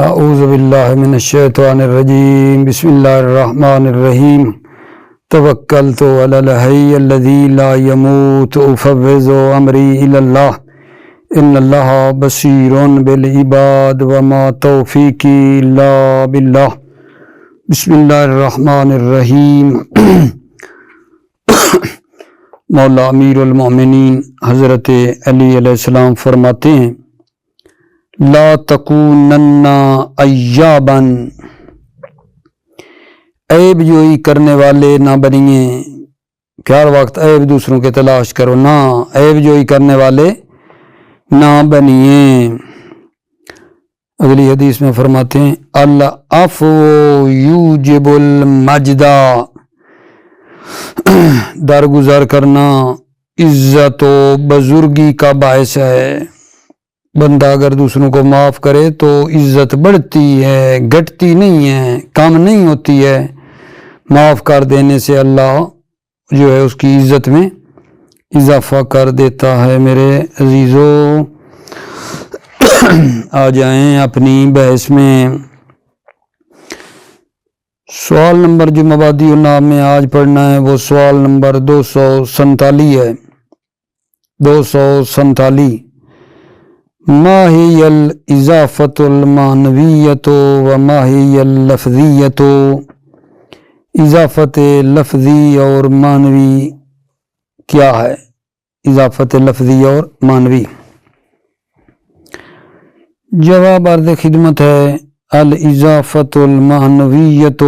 اعوذ باللہ من الشیطان الرجیم بسم اللہ الرحمن الرحیم توکلت علی الحی الذی لا یموت افوض امری الی اللہ ان اللہ بصیر بالعباد وما توفیقی الا باللہ بسم اللہ الرحمن الرحیم مولا امیر المومنین حضرت علی علیہ السلام فرماتے ہیں لا تکونن عیابا، عیب جوئی کرنے والے نہ بنیے کہ ہر وقت عیب دوسروں کے تلاش کرو، نہ عیب جوئی کرنے والے نہ بنیے۔ اگلی حدیث میں فرماتے ہیں العفو یوجب المجدا، درگزر کرنا عزت و بزرگی کا باعث ہے۔ بندہ اگر دوسروں کو معاف کرے تو عزت بڑھتی ہے، گھٹتی نہیں ہے، کم نہیں ہوتی ہے۔ معاف کر دینے سے اللہ جو ہے اس کی عزت میں اضافہ کر دیتا ہے۔ میرے عزیزو آ جائیں اپنی بحث میں۔ سوال نمبر جو مبادی النام میں آج پڑھنا ہے وہ سوال نمبر 247 ہے۔ 247 ما ہی الاضافۃ المعنویۃ و ما ہی اللفظیۃ، اضافت لفظی اور معنوی کیا ہے؟ اضافت لفظی اور معنوی جواب عرض خدمت ہے الاضافۃ المعنویۃ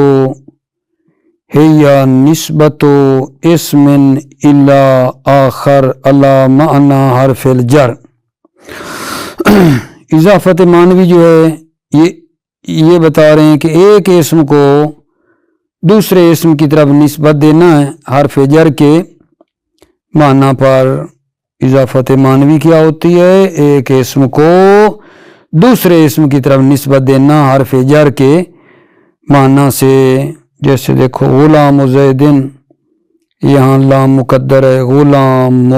ہی نسبت اسم الی آخر علی معنی حرف الجر۔ اضافت معنوی جو ہے یہ بتا رہے ہیں کہ ایک اسم کو دوسرے اسم کی طرف نسبت دینا ہے حرف جر کے معنی پر۔ اضافت معنوی کیا ہوتی ہے؟ ایک اسم کو دوسرے اسم کی طرف نسبت دینا حرف جر کے معنی سے۔ جیسے دیکھو غلام زیدن، یہاں لام مقدر ہے، غلام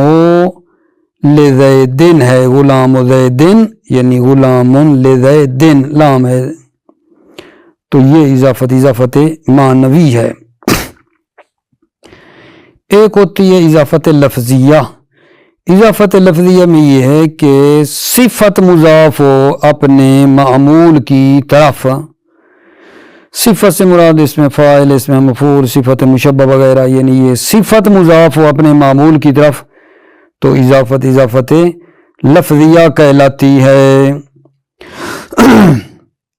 لزیدن ہے، غلام زیدن یعنی غلام لزیدن لام ہے، تو یہ اضافت معنوی ہے۔ ایک ہوتی ہے اضافت لفظیہ۔ اضافت لفظیہ میں یہ ہے کہ صفت مضاف ہو اپنے معمول کی طرف۔ صفت سے مراد اس میں فاعل، اس میں مفعول، صفت مشبہ وغیرہ، یعنی یہ صفت مضاف ہو اپنے معمول کی طرف تو اضافت لفظیہ کہلاتی ہے۔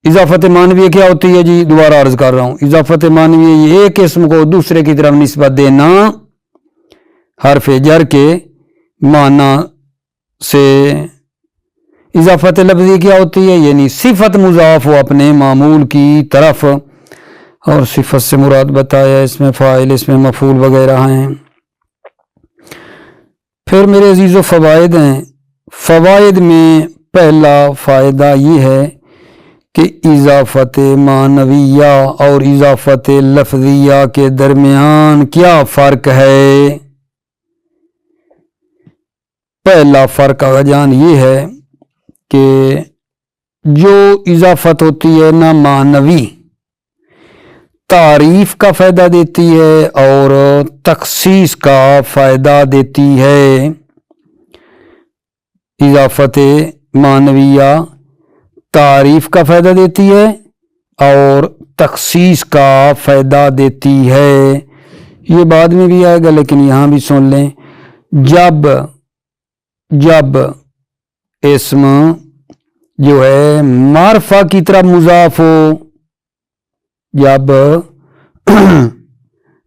اضافت معنوی کیا ہوتی ہے؟ جی دوبارہ عرض کر رہا ہوں، اضافت معنوی یہ ایک اسم کو دوسرے کی طرف نسبت دینا حرف جر کے معنی سے۔ اضافت لفظی کیا ہوتی ہے؟ یعنی صفت مضاف ہو اپنے معمول کی طرف، اور صفت سے مراد بتایا اس میں فاعل، اس میں مفعول وغیرہ ہیں۔ پھر میرے عزیزو فوائد ہیں۔ فوائد میں پہلا فائدہ یہ ہے کہ اضافت معنویہ اور اضافت لفظیہ کے درمیان کیا فرق ہے؟ پہلا فرق جان یہ ہے کہ جو اضافت ہوتی ہے نا معنوی، تعریف کا فائدہ دیتی ہے اور تخصیص کا فائدہ دیتی ہے۔ اضافت معنویہ تعریف کا فائدہ دیتی ہے اور تخصیص کا فائدہ دیتی ہے۔ یہ بعد میں بھی آئے گا لیکن یہاں بھی سن لیں، جب اسم جو ہے معرفہ کی طرف مضاف ہو، جب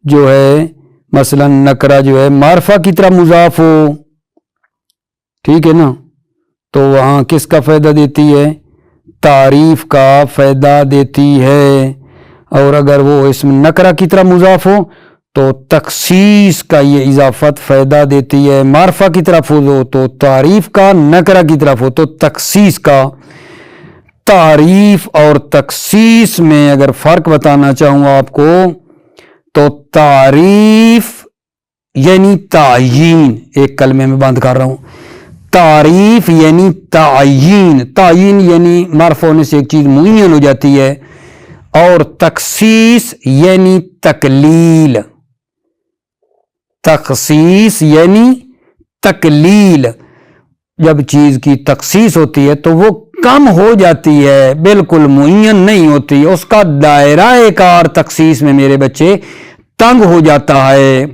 جو ہے مثلا نکرہ جو ہے معرفہ کی طرف مضاف ہو، ٹھیک ہے نا، تو وہاں کس کا فائدہ دیتی ہے؟ تعریف کا فائدہ دیتی ہے۔ اور اگر وہ اسم نکرہ کی طرف مضاف ہو تو تخصیص کا یہ اضافت فائدہ دیتی ہے۔ معرفہ کی طرف ہو تو تعریف کا، نکرہ کی طرف ہو تو تخصیص کا۔ تعریف اور تخصیص میں اگر فرق بتانا چاہوں آپ کو تو تعریف یعنی تعیین، ایک کلمے میں بند کر رہا ہوں، تعریف یعنی تعین یعنی معرفہ ہونے سے ایک چیز معین ہو جاتی ہے، اور تخصیص یعنی تقلیل، تخصیص یعنی تقلیل، جب چیز کی تخصیص ہوتی ہے تو وہ کم ہو جاتی ہے، بالکل معین نہیں ہوتی، اس کا دائرہ کار تخصیص میں میرے بچے تنگ ہو جاتا ہے،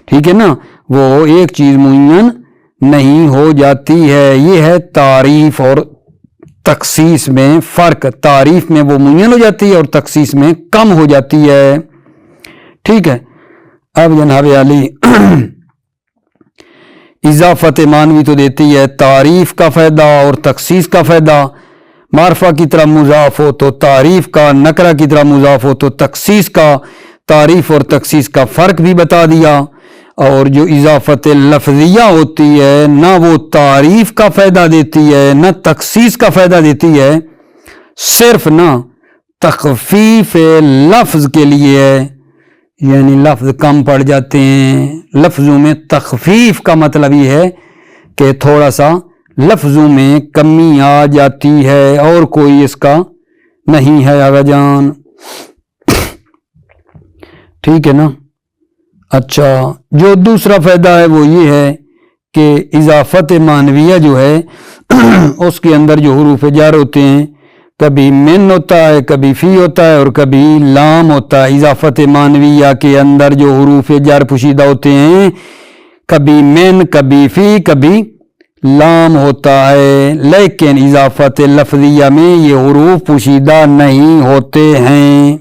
ٹھیک ہے نا، وہ ایک چیز معین نہیں ہو جاتی ہے۔ یہ ہے تعریف اور تخصیص میں فرق، تعریف میں وہ معین ہو جاتی ہے اور تخصیص میں کم ہو جاتی ہے، ٹھیک ہے۔ اب جناب علی اضافت معنوی تو دیتی ہے تعریف کا فائدہ اور تخصیص کا فائدہ، معرفہ کی طرح مضاف ہو تو تعریف کا، نکرہ کی طرح مضاف ہو تو تخصیص کا، تعریف اور تخصیص کا فرق بھی بتا دیا، اور جو اضافت لفظیہ ہوتی ہے نہ وہ تعریف کا فائدہ دیتی ہے نہ تخصیص کا فائدہ دیتی ہے، صرف نہ تخفیف لفظ کے لیے ہے، یعنی لفظ کم پڑ جاتے ہیں، لفظوں میں تخفیف کا مطلب یہ ہے کہ تھوڑا سا لفظوں میں کمی آ جاتی ہے، اور کوئی اس کا نہیں ہے آغا جان، ٹھیک ہے نا۔ اچھا، جو دوسرا فائدہ ہے وہ یہ ہے کہ اضافت معنویہ جو ہے اس کے اندر جو حروف جر ہوتے ہیں، کبھی من ہوتا ہے، کبھی فی ہوتا ہے، اور کبھی لام ہوتا ہے۔ اضافت معنویہ کے اندر جو حروف جر پوشیدہ ہوتے ہیں، کبھی من، کبھی فی، کبھی لام ہوتا ہے، لیکن اضافت لفظیہ میں یہ حروف پوشیدہ نہیں ہوتے ہیں،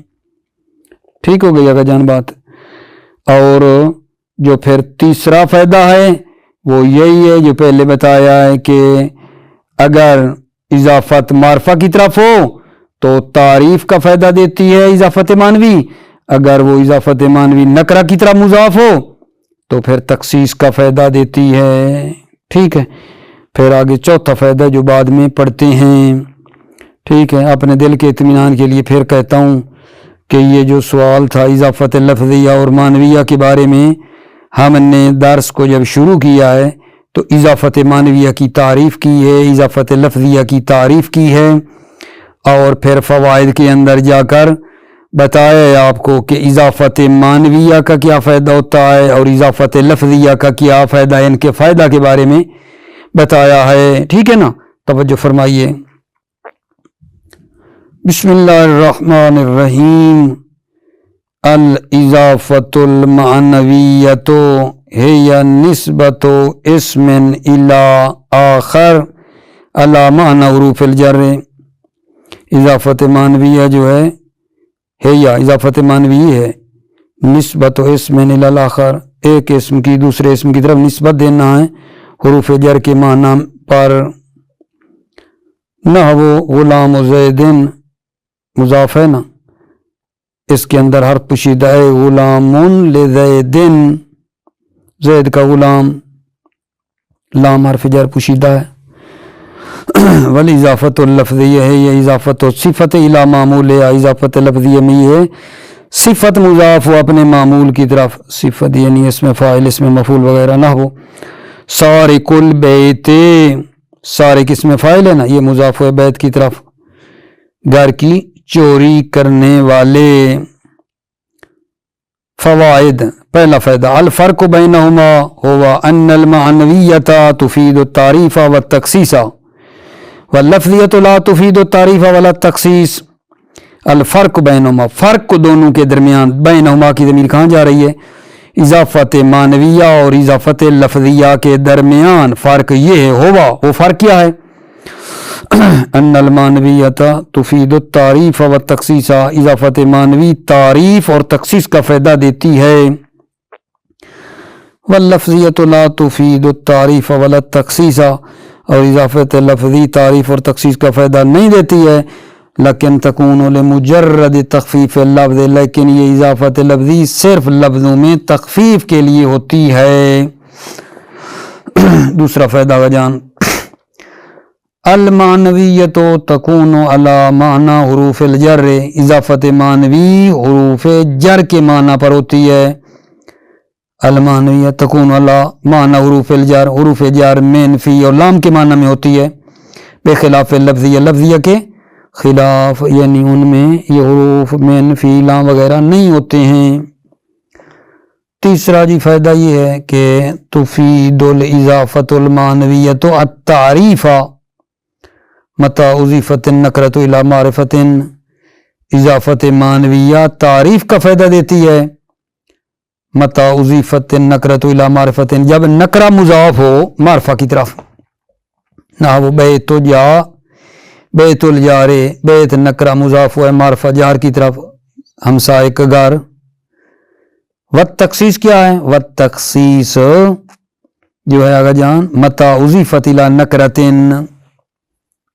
ٹھیک ہو گئی اگر جان بات۔ اور جو پھر تیسرا فائدہ ہے وہ یہی ہے جو پہلے بتایا ہے کہ اگر اضافت معرفہ کی طرف ہو تو تعریف کا فائدہ دیتی ہے اضافت معنوی، اگر وہ اضافت معنوی نکرہ کی طرف مضاف ہو تو پھر تخصیص کا فائدہ دیتی ہے، ٹھیک ہے۔ پھر آگے چوتھا فائدہ جو بعد میں پڑھتے ہیں، ٹھیک ہے۔ اپنے دل کے اطمینان کے لیے پھر کہتا ہوں کہ یہ جو سوال تھا اضافت لفظیہ اور معنویہ کے بارے میں، ہم نے درس کو جب شروع کیا ہے تو اضافت معنویہ کی تعریف کی ہے، اضافت لفظیہ کی تعریف کی ہے، اور پھر فوائد کے اندر جا کر بتایا ہے آپ کو کہ اضافت معنویہ کا کیا فائدہ ہوتا ہے اور اضافت لفظیہ کا کیا فائدہ ہے، ان کے فائدہ کے بارے میں بتایا ہے، ٹھیک ہے نا۔ توجہ فرمائیے۔ بسم اللہ الرحمن الرحیم۔ الاضافت المعنویۃ ہی نسبت اسم الی آخر علی معنی حروف الجر۔ اضافت معنویہ جو ہے اضافت معنوی ہے نسبت اسم الی آخر، ایک اسم کی دوسرے اسم کی طرف نسبت دینا ہے حروف جر کے معنی پر۔ نحو غلام زیدن مضاف ہے نا، اس کے اندر حرف پوشیدہ ہے غلام لزیدن، زید کا غلام، لام حرف جر پوشیدہ ہے۔ ولی اضافت اللفظیہ ہے یہ اضافت صفت الی معمول ہے، اضافت لفظیہ میں یہ ہے صفت مضاف ہو اپنے معمول کی طرف، صفت یعنی اسم فاعل اسم مفعول وغیرہ نہ ہو۔ سارق البیت، سارق اسم فاعل ہے نا، یہ مضاف ہے بیت کی طرف، گھر کی چوری کرنے والے۔ فوائد، پہلا فائدہ الفرق بینہما ہوا ان المعنویۃ تفید التعریف والتخصیص واللفظیۃ لا تفید التعریف ولا التخصیص۔ الفرق بینہما، فرق دونوں کے درمیان، بینہما کی ضمیر کہاں جا رہی ہے؟ اضافت معنویہ اور اضافت لفظیہ کے درمیان فرق یہ ہے، ہوا وہ فرق کیا ہے؟ ان المعنویۃ تفید التعریف والتخصیص، اضافت معنوی تعریف اور تخصیص کا فائدہ دیتی ہے، واللفظیۃ لا تفید التعریف ولا التخصیص، اور اضافت لفظی تعریف اور تخصیص کا فائدہ نہیں دیتی ہے، لیکن تکون لمجرد تخفیف اللفظ، لیکن یہ اضافت لفظی صرف لفظوں میں تخفیف کے لیے ہوتی ہے۔ دوسرا فائدہ جان، المعنویۃ تکون علی معنی حروف الجر، اضافت معنوی حروف جر کے معنی پر ہوتی ہے، المانویہ تکون علی معنی حروف الجار، حروف جار مین فی اور لام کے معنی میں ہوتی ہے، بخلاف لفظیہ، لفظیہ کے خلاف، یعنی ان میں یہ حروف مین فی لام وغیرہ نہیں ہوتے ہیں۔ تیسرا جی فائدہ یہ ہے کہ تفید الاضافۃ المعنویۃ التعریف متی اضیفت النکرۃ الی معرفۃ، اضافت معنویہ تعریف کا فائدہ دیتی ہے، متی اضیفت النکرۃ الی معرفۃ، جب نکرہ مضاف ہو معرفہ کی طرف، نحو بیت جا، بیت الجار، بیت نکرہ مضاف ہوا ہے معرفہ جار کی طرف، ہمسائے کا گھر۔ والتخصیص کیا ہے؟ والتخصیص جو ہے آگا جان متی اضیفت الی نکرۃ،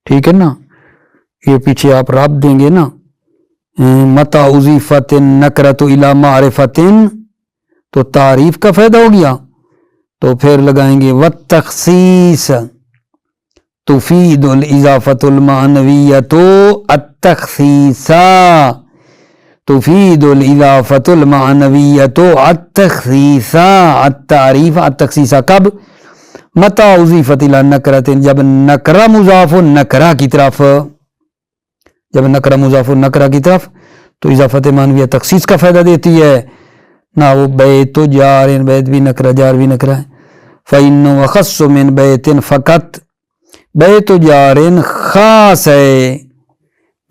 ٹھیک ہے نا، یہ پیچھے آپ رابط دیں گے نا، متی اضیفت النکرۃ الی معرفۃ تو تعریف کا فائدہ ہو گیا، تو پھر لگائیں گے والتخصیص تفید الاضافۃ المعنویۃ التخصیص، تفید الاضافۃ المعنویۃ التخصیص، التعریف التخصیص، کب؟ متی اضیفت الی نکرۃ، جب نکرہ مضاف ہو نکرہ کی طرف، جب نکرہ مضاف ہو نکرہ کی طرف تو اضافت معنویہ تخصیص کا فائدہ دیتی ہے، نہ وہ بیت جار، بیت بھی نکرہ جار بھی نکرہ ہے، فإنه أخص من بیت فقط، بیت جار خاص ہے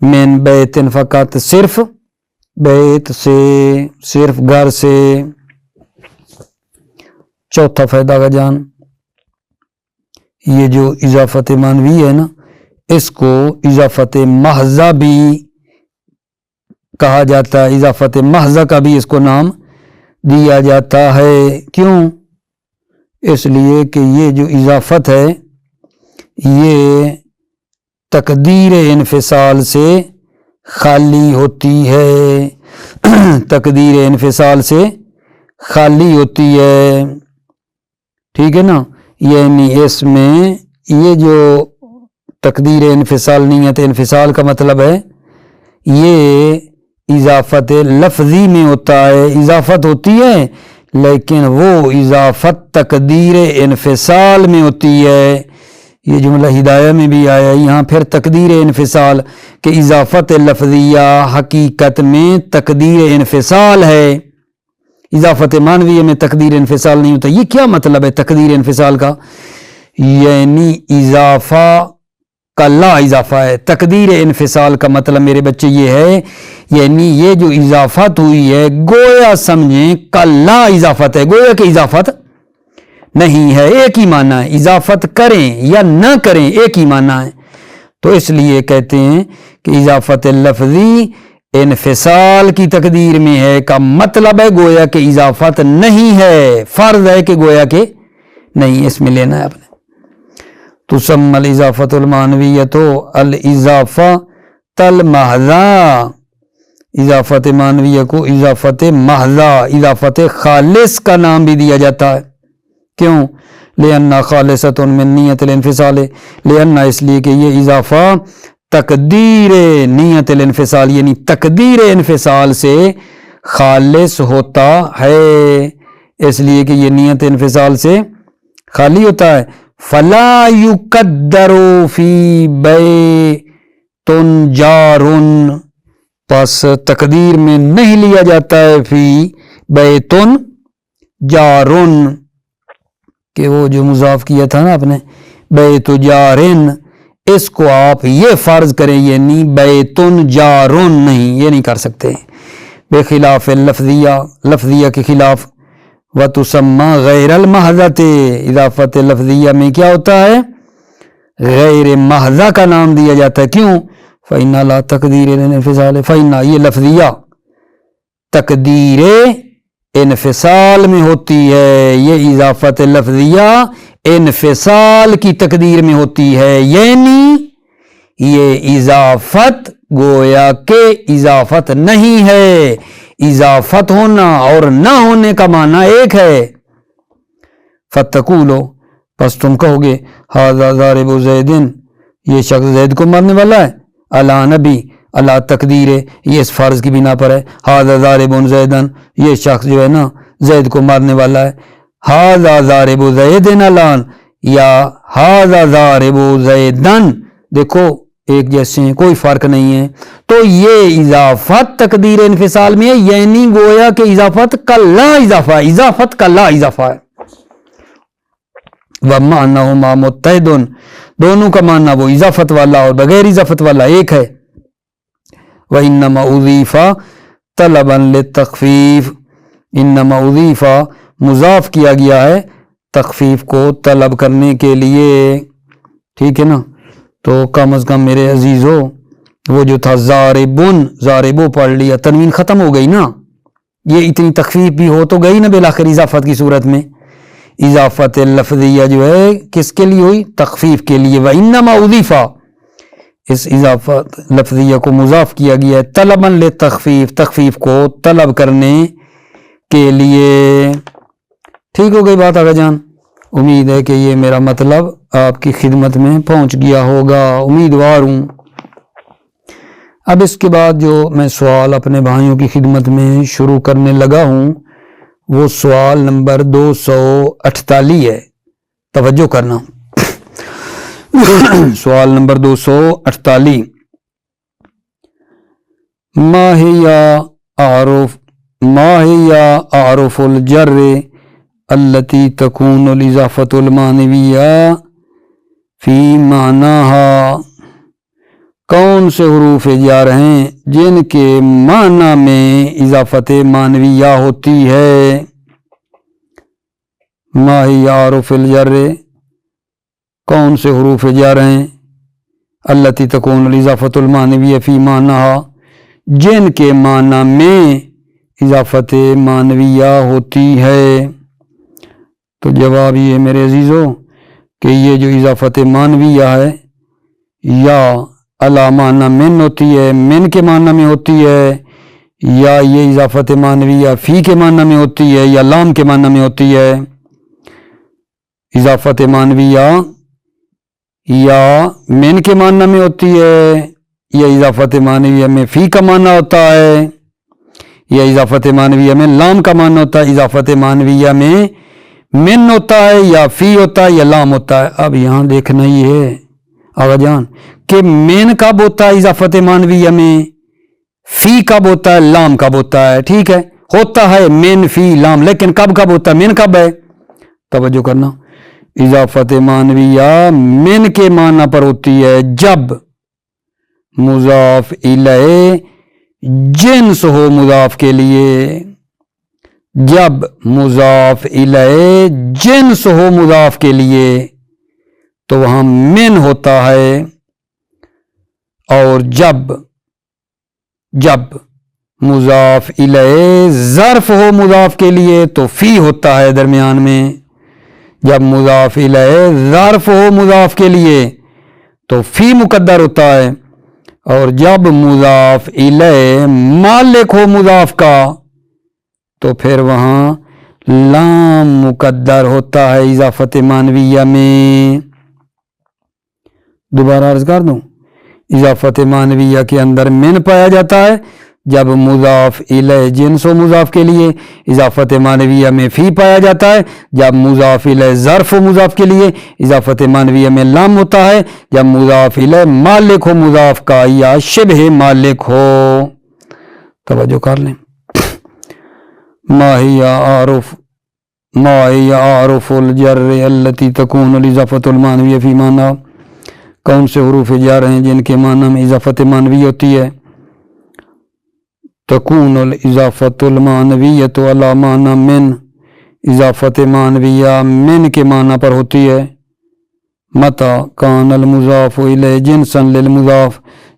من بیت فقط، صرف بیت سے، صرف گھر سے۔ چوتھا فائدہ کا جان، یہ جو اضافت معنوی ہے نا، اس کو اضافت محضہ بھی کہا جاتا ہے، اضافت محضہ کا بھی اس کو نام دیا جاتا ہے۔ کیوں؟ اس لیے کہ یہ جو اضافت ہے یہ تقدیر انفصال سے خالی ہوتی ہے، تقدیر انفصال سے خالی ہوتی ہے، ٹھیک ہے نا، یعنی اس میں یہ جو تقدیر انفصال، نیت انفصال کا مطلب ہے یہ اضافت لفظی میں ہوتا ہے، اضافت ہوتی ہے لیکن وہ اضافت تقدیر انفصال میں ہوتی ہے، یہ جملہ ہدایہ میں بھی آیا، یہاں پھر تقدیر انفصال کہ اضافت لفظیہ حقیقت میں تقدیر انفصال ہے، اضافت معنویہ میں تقدیر انفصال نہیں ہوتا۔ یہ کیا مطلب ہے تقدیر انفصال کا؟ یعنی اضافہ کا لا اضافہ ہے، تقدیر انفصال کا مطلب میرے بچے یہ ہے، یعنی یہ جو اضافت ہوئی ہے گویا سمجھیں کا لا اضافت ہے، گویا کہ اضافت نہیں ہے، ایک ہی معنی ہے، اضافت کریں یا نہ کریں ایک ہی معنی ہے، تو اس لیے کہتے ہیں کہ اضافت لفظی انفصال کی تقدیر میں ہے کا مطلب ہے گویا کہ اضافت نہیں ہے، فرض ہے کہ گویا کہ نہیں، اس میں لینا ہے اپنے۔ تسمى الاضافۃ المعنویۃ الاضافۃ المحضہ، اضافت معنویہ کو اضافت محضہ، اضافت خالص کا نام بھی دیا جاتا ہے۔ کیوں؟ لأنها خالصۃ من نیت الانفصال، لأنها اس لیے کہ یہ اضافہ تقدیر نیت الانفصال یعنی تقدیر انفصال سے خالص ہوتا ہے، اس لیے کہ یہ نیت انفصال سے خالی ہوتا ہے۔ فلا یقدر فی بیت جار، پس تقدیر میں نہیں لیا جاتا ہے فی بیت جار، کہ وہ جو مضاف کیا تھا نا اپنے بیت جارن، اس کو آپ یہ فرض کریں یعنی بیت جارن نہیں، یہ نہیں کر سکتے، بخلاف لفظیہ، لفظیہ کے خلاف۔ وتسمى غیر المحضۃ، اضافت لفظیہ میں کیا ہوتا ہے؟ غیر محضہ کا نام دیا جاتا ہے۔ کیوں؟ فإن لا تقدیر انفصال، فإن یہ لفظیہ تقدیر انفصال میں ہوتی ہے، یہ اضافت لفظیہ انفصال کی تقدیر میں ہوتی ہے، یعنی یہ اضافت گویا کہ اضافت نہیں ہے، اضافت ہونا اور نہ ہونے کا معنی ایک ہے۔ فتقولو، پس تم کہو گے ھذا ضارب زید، یہ شخص زید کو مارنے والا ہے، علی نبی، اللہ تقدیر، یہ اس فرض کی بنا پر ہے، ھذا ضارب زیدن، یہ شخص جو ہے نا زید کو مارنے والا ہے. ھذا ضارب زیدن الان یا ھذا ضارب زیدن، دیکھو ایک جیسے ہیں، کوئی فرق نہیں ہے. تو یہ اضافت تقدیر انفصال میں ہے، یعنی گویا کہ اضافت کا لا اضافہ ہے، اضافت کا لا اضافہ ہے. وَمَعْنَهُمَا مُتَّحِدٌ، دونوں کا معنی وہ اضافت والا اور بغیر اضافت والا ایک ہے. وَإِنَّمَا أُضِيفَ طَلَبًا لِلتَّخْفِيفِ، انما اضیفہ مضاف کیا گیا ہے تخفیف کو طلب کرنے کے لیے. ٹھیک ہے نا. تو کم از کم میرے عزیزو وہ جو تھا ضاربن، ضاربو پڑھ لیا، تنوین ختم ہو گئی نا. یہ اتنی تخفیف بھی ہو تو گئی نا بالآخر اضافت کی صورت میں. اضافت لفظیہ جو ہے کس کے لیے ہوئی؟ تخفیف کے لیے. وَإِنَّمَا أُضِيفَ، اس اضافت لفظیہ کو مضاف کیا گیا ہے طلباً للتخفیف، تخفیف کو طلب کرنے کے لیے. ٹھیک ہو گئی بات آگے جان. امید ہے کہ یہ میرا مطلب آپ کی خدمت میں پہنچ گیا ہوگا، امیدوار ہوں. اب اس کے بعد جو میں سوال اپنے بھائیوں کی خدمت میں شروع کرنے لگا ہوں وہ سوال نمبر 248 ہے. توجہ کرنا. سوال نمبر 248. ما هي اعرف الجر التي تكون الاضافة المعنوية في معناها، کون سے حروف جار ہیں جن کے معنی میں اضافت معنویہ ہوتی ہے؟ ما هي اعرف الجر، کون سے حروف جار ہیں التي تكون الاضافة المعنوية في معناها، جن کے معنی میں اضافت معنویہ ہوتی ہے؟ تو جواب یہ میرے عزیزو کہ یہ جو اضافت معنویہ ہے یا علی معنی من ہوتی ہے، من کے معنی میں ہوتی ہے، یا یہ اضافت معنویہ فی کے معنی میں ہوتی ہے یا لام کے معنی میں ہوتی ہے. اضافت معنویہ یا من کے معنی میں ہوتی ہے یا اضافت معنویہ میں فی کا معنی ہوتا ہے یا اضافت معنویہ میں لام کا معنی ہوتا ہے. اضافت معنویہ میں من ہوتا ہے یا فی ہوتا ہے یا لام ہوتا ہے. اب یہاں دیکھنا یہ ہے آغا جان کہ من کب ہوتا ہے اضافت معنویہ میں، فی کب ہوتا ہے، لام کب ہوتا ہے. ٹھیک ہے، ہوتا ہے من فی لام، لیکن کب کب ہوتا ہے، من کب ہے؟ توجہ کرنا. اضافت معنویہ من کے معنی پر ہوتی ہے جب مضاف الیہ جنس ہو مضاف کے لیے، جب مضاف الیہ جنس ہو مضاف کے لیے تو وہاں من ہوتا ہے، اور جب مضاف الیہ ظرف ہو مضاف کے لیے تو فی ہوتا ہے درمیان میں. جب مضاف الیہ ظرف ہو مضاف کے لیے تو فی مقدر ہوتا ہے، اور جب مضاف الیہ مالک ہو مضاف کا تو پھر وہاں لام مقدر ہوتا ہے اضافت معنویہ میں. دوبارہ عرض کر دوں، اضافت معنویہ کے اندر من پایا جاتا ہے جب مضاف الیہ جنس و مضاف کے لیے، اضافت معنویہ میں فی پایا جاتا ہے جب مضاف الیہ ظرف و مضاف کے لیے، اضافت معنویہ میں لام ہوتا ہے جب مضاف الیہ مالک ہو مضاف کا یا شبہ مالک ہو. توجہ کر لیں. ما هي اعرف الجر التي تكون الاضافة المعنوية في معنى، کون سے حروف جار ہیں جن کے معنی میں اضافت معنوی ہوتی ہے؟ تکون الاضافة المعنویة علی معنی من، اضافت معنویہ من کے معنی پر ہوتی ہے. متی کان المضاف الیہ جنسا للمضاف،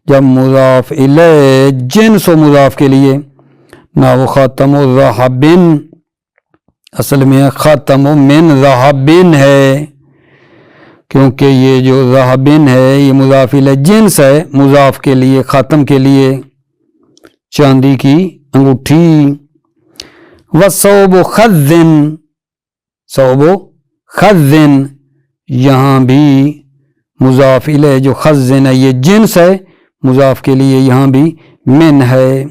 جب مضاف الیہ جنس و مضاف کے لیے. نحو خاتم ذهب، اصل میں خاتم من ذهب ہے، کیونکہ یہ جو ذهب ہے یہ مضاف الیہ جنس ہے مضاف کے لیے، خاتم کے لیے چاندی کی انگوٹھی. وصوب خذ، صوب خذ، یہاں بھی مضاف الیہ جو خذ ہے یہ جنس ہے مضاف کے لیے، یہاں بھی من ہے.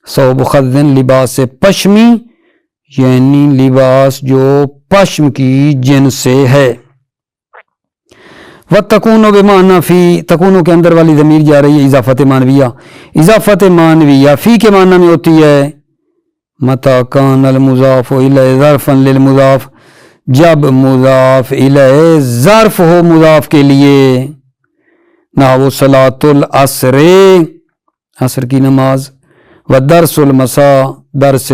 صوب خذ لباس پشمی یعنی لباس جو پشم کی جنس سے ہے۔ وَتَكُونُ بِمَعْنَى فِي، تکونو کے اندر والی ضمیر جا رہی ہے اضافت معنویہ۔ اضافت معنویہ فی کے معنی میں ہوتی ہے مَتَى كَانَ الْمُضَافُ إِلَيْهِ ظَرْفًا لِلْمُضَافِ، جب مضاف الیہ ظرف ہو مضاف کے لیے۔ نحو صلاۃ العصر، عصر کی نماز، ودرس المساء، درس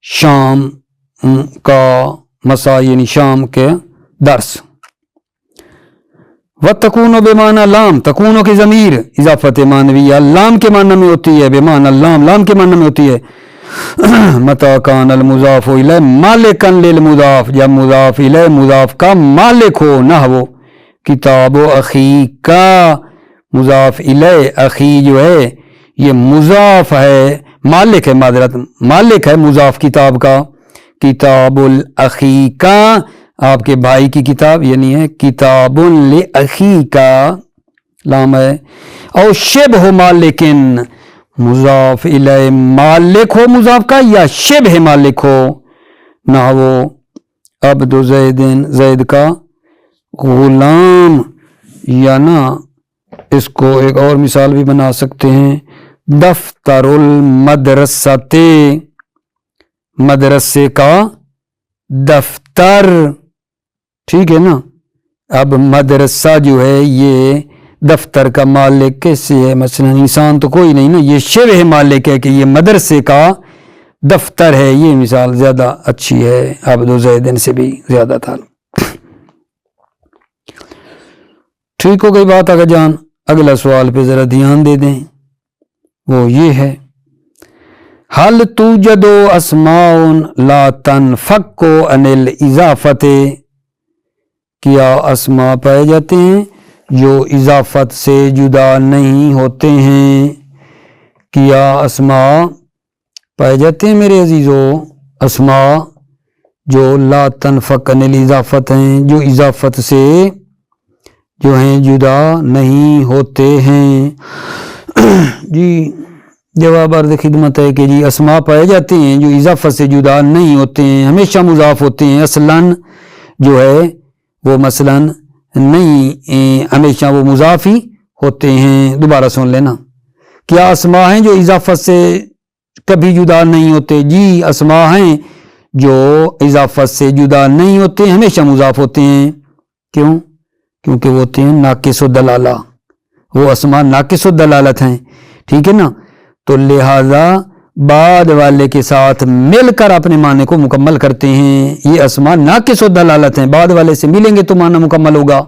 شام کا، مساء یعنی شام کے درس۔ وَتَكُونُ بِمَعْنَى لام، تکونو کی ضمیر اضافت معنویہ لام کے معنی میں ہوتی ہے، بمعنی لام، لام کے معنی میں ہوتی ہے مَتَى كَانَ الْمُضَافُ إِلَيْهِ مَالِكًا لِلْمُضَافِ، جب مضاف الیہ مضاف کا مالک ہو۔ نحو کتاب اخی کا، مضاف الیہ اخی جو ہے یہ مضاف ہے، مالک ہے، معذرت مالک ہے مضاف کتاب کا۔ کتاب الاخی کا، آپ کے بھائی کی کتاب یعنی ہے کتاب لأخی کا، لام ہے۔ او شبہ مالکن، مضاف الیہ مالک ہو مضاف کا یا شبہ مالک ہو۔ نحو عبد زید، زید کا غلام، یا نا اس کو ایک اور مثال بھی بنا سکتے ہیں دفتر المدرسۃ، مدرسے کا دفتر، ٹھیک ہے نا۔ اب مدرسہ جو ہے یہ دفتر کا مالک کیسے ہے؟ مثلا انسان تو کوئی نہیں نا، یہ شبہ مالک ہے کہ یہ مدرسے کا دفتر ہے۔ یہ مثال زیادہ اچھی ہے، عبد زیدن سے بھی زیادہ تھا۔ ٹھیک ہو گئی بات آگے جان؟ اگلا سوال پہ ذرا دھیان دے دیں، وہ یہ ہے حل توجد اسماء لا تنفک عن الاضافت، کیا اسماء پائے جاتے ہیں جو اضافت سے جدا نہیں ہوتے ہیں؟ کیا اسماء پائے جاتے ہیں میرے عزیزو، اسماء جو لا تنفک عن الاضافت ہیں، جو اضافت سے جو ہیں جدا نہیں ہوتے ہیں؟ جی جواب عرض خدمت ہے کہ جی اسماء پائے جاتے ہیں جو اضافت سے جدا نہیں ہوتے ہیں، ہمیشہ مضاف ہوتے ہیں، اصلاً جو ہے وہ مثلا نہیں، ہمیشہ وہ مضاف ہی ہوتے ہیں۔ دوبارہ سن لینا، کیا اسماء ہیں جو اضافت سے کبھی جدا نہیں ہوتے؟ جی اسماء ہیں جو اضافت سے جدا نہیں ہوتے، ہمیشہ مضاف ہوتے ہیں۔ کیوں؟ کیونکہ وہ ہوتے ہیں ناقص الدلالہ، وہ اسماء ناقص الدلالت ہیں، ٹھیک ہے نا۔ تو لہذا بعد والے کے ساتھ مل کر اپنے معنی کو مکمل کرتے ہیں۔ یہ اسماء ناقص الدلالت ہیں، بعد والے سے ملیں گے تو معنی مکمل ہوگا،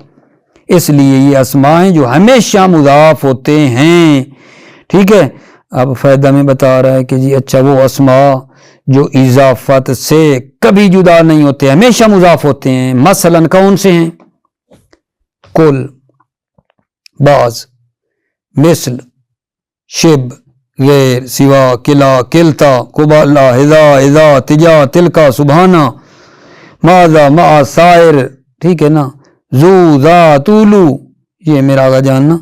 اس لیے یہ اسماء ہیں جو ہمیشہ مضاف ہوتے ہیں، ٹھیک ہے۔ اب فائدہ میں بتا رہا ہے کہ جی اچھا وہ اسماء جو اضافت سے کبھی جدا نہیں ہوتے، ہمیشہ مضاف ہوتے ہیں، مثلا کون سے ہیں؟ کل، بعض، مثل، شب، غیر، سوا، کلا، کلتا، قبالہ، ہذا، اذا، تجا، تلکا، سبحانہ، ماذا، مع، سائر، ٹھیک ہے نا، زو، ذا، طولو، یہ میرا آگا جاننا،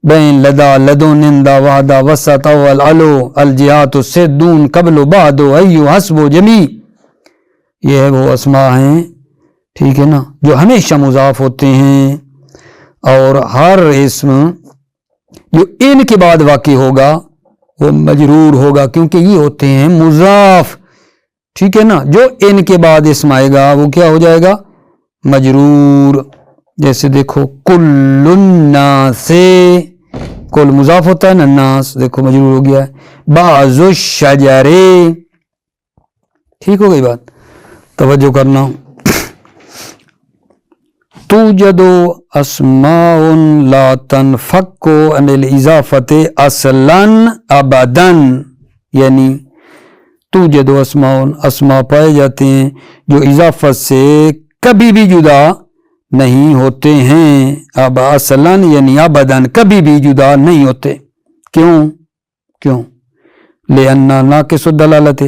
بین، لدا، لدو، نندا، وحدہ، وسط، اول، علو، الجہات، سدون، قبل، بعد، ایو، حسب، جمی، یہ وہ اسماء ہیں، ٹھیک ہے نا، جو ہمیشہ مضاف ہوتے ہیں۔ اور ہر اسم جو ان کے بعد واقع ہوگا وہ مجرور ہوگا، کیونکہ یہ ہوتے ہیں مضاف، ٹھیک ہے نا۔ جو ان کے بعد اسم آئے گا وہ کیا ہو جائے گا؟ مجرور۔ جیسے دیکھو کل الناس، کل مضاف ہوتا ہے نا، الناس دیکھو مجرور ہو گیا ہے۔ بعض الشجر، ٹھیک ہو گئی بات، توجہ کرنا۔ توجد اسماء لا تنفک عن الاضافت اصلا ابدا، یعنی توجد اسماء، اسماء پائے جاتے ہیں جو اضافت سے کبھی بھی جدا نہیں ہوتے ہیں، اب اصلا یعنی ابدا، کبھی بھی جدا نہیں ہوتے۔ کیوں؟ لأنہ ناقص الدلالت،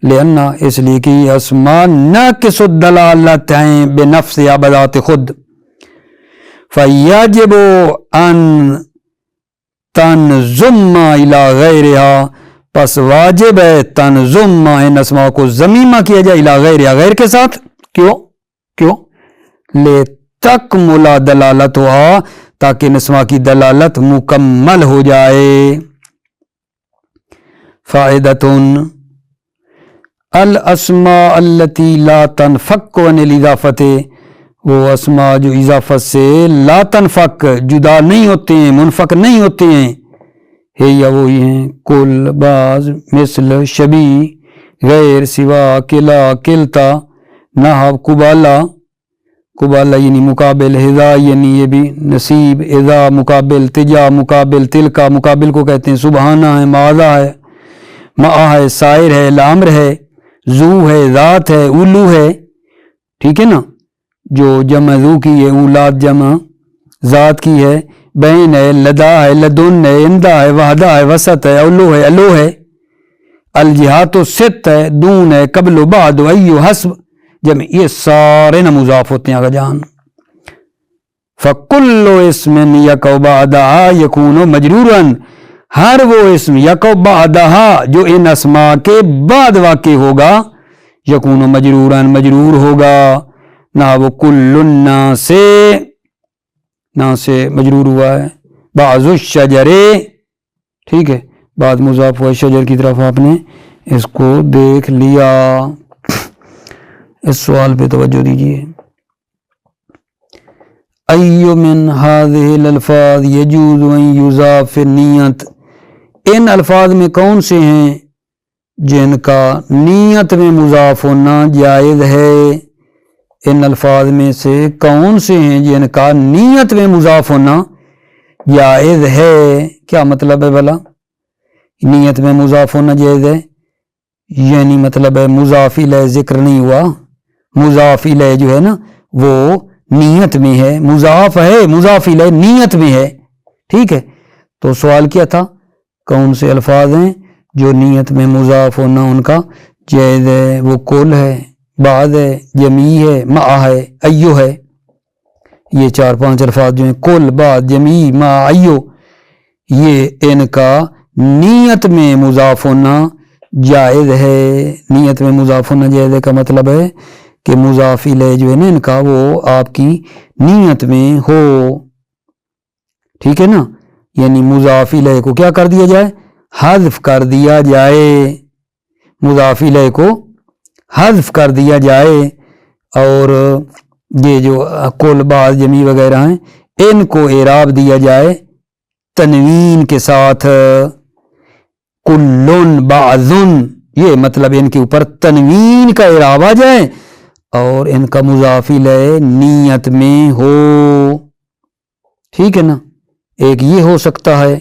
لأنہ اس لیے کہ یہ اسماء ناقص الدلالت ہیں بنفس یا بذات خود، فَيَجِبُ أَن تَنْضُمَّ إِلَى غَيْرِهَا، پس واجب ہے تنظم ان اسماء کو ضمیمہ کیا جائے الی غیر یا غیر کے ساتھ. کیوں لے تکمل دلالتها تاکہ ان اسماء کی دلالت مکمل ہو جائے. فائدتن الاسماء التي لا تنفك عن الاضافت، وہ اسماء جو اضافت سے لا تنفک جدا نہیں ہوتے ہیں، منفک نہیں ہوتے ہیں، ہے یا وہی ہیں کل، بعض، مثل، شبی، غیر، سوا، کلا، کلتا، نحو، قبالہ یعنی مقابل، ہذا یعنی یہ بھی نصیب، اذا مقابل، تجا مقابل، تلکا مقابل کو کہتے ہیں، سبحانہ ہے، معاذہ ہے، معا ہے، سائر ہے، لامر ہے، ذو ہے، ذات ہے، اولو ہے. ٹھیک ہے نا، جو جمع ذو کی ہے، اولاد جمع ذات کی ہے، بین ہے، لدا ہے، لدن ہے، اندہ ہے، وحدہ ہے، وسط ہے، اولو ہے، الو ہے، الجہات و ست ہے، دون ہے، قبل و بعد و ایو، حسب جمع، یہ سارے نا مضاف ہوتے ہیں. آگا جان فَكُلُّ اسْمٍ يَقَعُ بَعْدَهَا يَكُونُ مَجْرُورًا، ہر وہ اسم یقع بعدہا جو ان اسماء کے بعد واقع ہوگا، یکون مجرورا مجرور ہوگا. نہ وہ کل نا سے مجرور ہوا ہے. بعض الشجر، ٹھیک ہے، بعد مضاف ہوا شجر کی طرف، آپ نے اس کو دیکھ لیا. اس سوال پہ توجہ دیجیے. ایو من هذه الالفاظ یجوز ان یضاف فی النیت، ان الفاظ میں کون سے ہیں جن کا نیت میں مضاف ہونا جائز ہے؟ ان الفاظ میں سے کون سے ہیں جن کا نیت میں مضاف ہونا جائز ہے؟ کیا مطلب ہے بھلا نیت میں مضاف ہونا جائز ہے؟ یعنی مطلب ہے مضاف الیہ ذکر نہیں ہوا، مضاف الیہ جو ہے نا وہ نیت میں ہے، مضاف ہے، مضاف الیہ نیت میں ہے. ٹھیک ہے، تو سوال کیا تھا کون سے الفاظ ہیں جو نیت میں مضاف ہونا ان کا جائز ہے؟ وہ کل ہے، بعض ہے، جمیع ہے، مع ہے، ایو ہے. یہ 4-5 الفاظ جو ہیں کل، بعض، جمیع، مع، ایو، یہ ان کا نیت میں مضاف ہونا جائز ہے. نیت میں مضاف ہونا جائز ہے کا مطلب ہے کہ مضاف الیہ جو ہے نا ان کا وہ آپ کی نیت میں ہو. ٹھیک ہے نا، یعنی مضاف الیہ کو کیا کر دیا جائے؟ حذف کر دیا جائے. مضاف الیہ کو حذف کر دیا جائے. اور یہ جو کل، بعض، جمیع وغیرہ ہیں ان کو اعراب دیا جائے تنوین کے ساتھ. کلن، بعضن، یہ مطلب ان کے اوپر تنوین کا اعراب آ جائے اور ان کا مضاف الیہ نیت میں ہو. ٹھیک ہے نا، ایک یہ ہو سکتا ہے،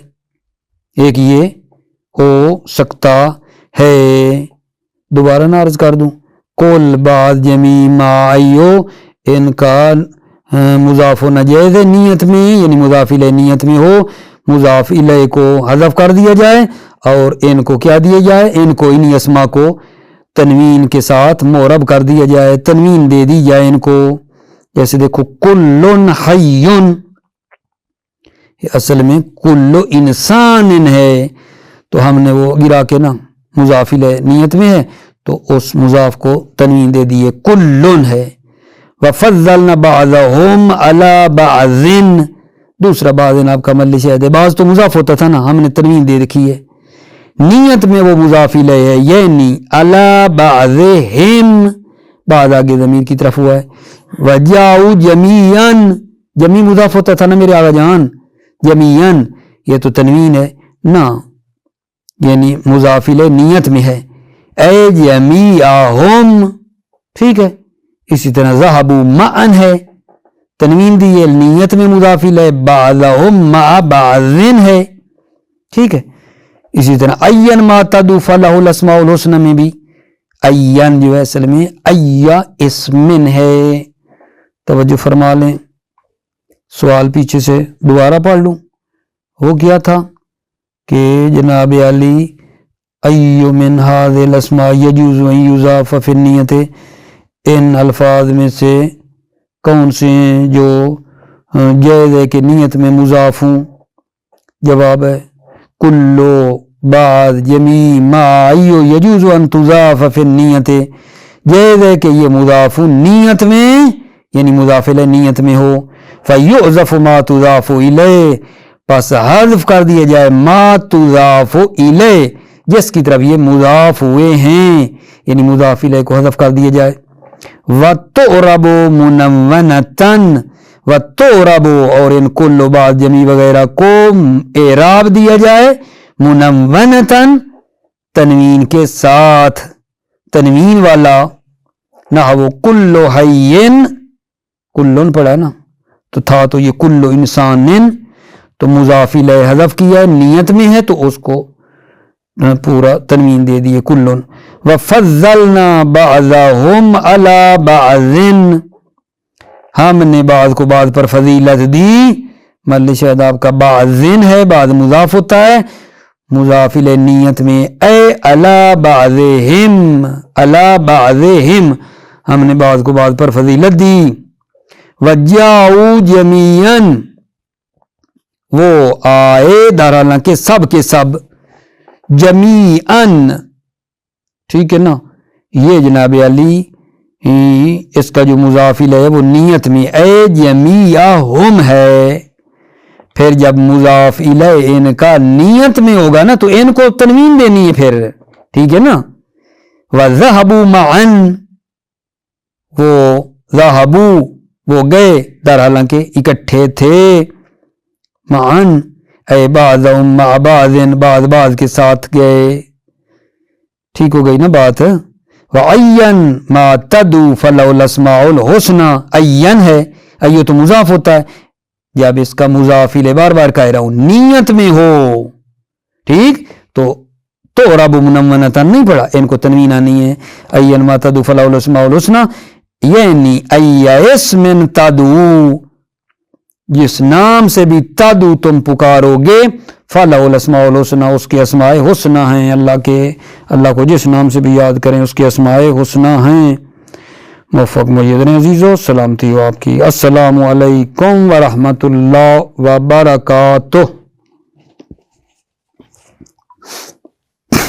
ایک یہ ہو سکتا ہے. دوبارہ نہ عرض کر دوں، کل، بعض، جمیع، مع، ایو ان کا مضاف ہونا جائز ہے نیت میں، یعنی مضاف الیہ نیت میں ہو، مضاف الیہ کو حذف کر دیا جائے اور ان کو کیا دیا جائے؟ ان کو انہی اسماء کو تنوین کے ساتھ معرب کر دیا جائے، تنوین دے دی جائے ان کو. جیسے دیکھو کلن حیٌ، اصل میں کل انسان ہے، تو ہم نے وہ گرا کے نا مضاف الیہ نیت میں ہے تو اس مضاف کو تنوین دے دیے، کلن ہے. وَفَضَّلْنَا بَعْضَهُمْ عَلَى بَعْضٍ، دوسرا بعض آپ کا مل شاید ہے، بعض تو مضاف ہوتا تھا نا، ہم نے تنوین دے رکھی ہے. نیت میں وہ مضاف الیہ ہے، یعنی عَلَى بَعْضِهِمْ، بعض آگے ضمیر کی طرف ہوا ہے. وَجَاءُوا جَمِيعًا، جمی مضاف ہوتا تھا نا میرے آقا جان، جمیعاً یہ تو تنوین ہے نا، یعنی مضاف الیہ نیت میں ہے. اے جمیعہم، ٹھیک ہے. اسی طرح ذہبوا معاً ہے، تنوین دی ہے، نیت میں مضاف الیہ. بعضہم مع بعض ہے، ٹھیک ہے. اسی طرح این ما تدعو فلہ الاسماء الحسنی میں بھی این جو ہے اصل میں ایا اسمن ہے. توجہ فرما لیں، سوال پیچھے سے دوبارہ پڑھ لوں. وہ کیا تھا کہ جناب علی ایو من هذه الاسماء یجوز ان یضاف فی النیت، ان الفاظ میں سے کون سے ہیں جو جائز ہے کہ نیت میں مضاف ہوں؟ جواب ہے کلو، بعد جمی ما ایو یجوز ان تضاف فی النیت، جائز ہے کہ یہ مضاف نیت میں یعنی مضاف الیہ نیت میں ہو، فیعذف ما تضاف الیہ، پس حذف کر دیا جائے ما تضاف الیہ، جس کی طرف یہ مضاف ہوئے ہیں، یعنی مضاف الیہ کو حذف کر دیا جائے۔ وَتُعْرَبُ مُنَوَّنَةً، وَتُعْرَبُ اور ان کل و بعد جمی وغیرہ کو اعراب دیا جائے منونتاً تنوین کے ساتھ، تنوین والا، نحو کل حین، کلن پڑھا نا تو تھا تو یہ کل انسان تو مضاف الیہ حذف کیا ہے، نیت میں ہے تو اس کو پورا تنوین دے دیے کلن۔ وَفَضَّلْنَا بَعْضَهُمْ عَلَى بَعْضٍ، ہم نے بعض کو بعض پر فضیلت دی، مل شاید آپ کا بعضن ہے، بعض مضاف ہوتا ہے، مضاف الیہ نیت میں، اے علی بعضہم، علی بعضہم، ہم نے بعض کو بعض پر فضیلت دی۔ وَجَاءُوا جَمِيعًا، وہ آئے داراللہ کے سب جمیعاً، ٹھیک ہے نا، یہ جناب علی اس کا جو مضاف الیہ ہے وہ نیت میں اے جمیعہم ہے، پھر جب مضاف الیہ ان کا نیت میں ہوگا نا تو ان کو تنوین دینی ہے پھر، ٹھیک ہے نا۔ وَذَهَبُوا مَعًا، وہ ذَهَبُوا وہ گئے در حالانکہ اکٹھے تھے، معًا اے بعضهم مع بعض، بعض کے ساتھ گئے، ٹھیک ہو گئی نا بات۔ وَعَيَّن مَا تَدُو فَلَوْ الْأَسْمَاءُ الْحُسْنَى، عین ہے، ایو تو مضاف ہوتا ہے، جب اس کا مضاف الیہ بار بار کہہ رہا ہوں نیت میں ہو، ٹھیک، تو تعرب منونتاً نہیں پڑھا، ان کو تنوین آنی ہے، عین ما تدو فلہ الاسماء الحسنى، یعنی ای اسم تدو، جس نام سے بھی تدو تم پکارو گے، فلہ الاسماء الحسنى، اس کے اسماء حسنى ہیں، اللہ کو جس نام سے بھی یاد کریں اس کے اسماء حسنى ہیں۔ موفق مجید عزیزو، سلامتی ہو آپ کی، السلام علیکم ورحمۃ اللہ وبرکاتہ۔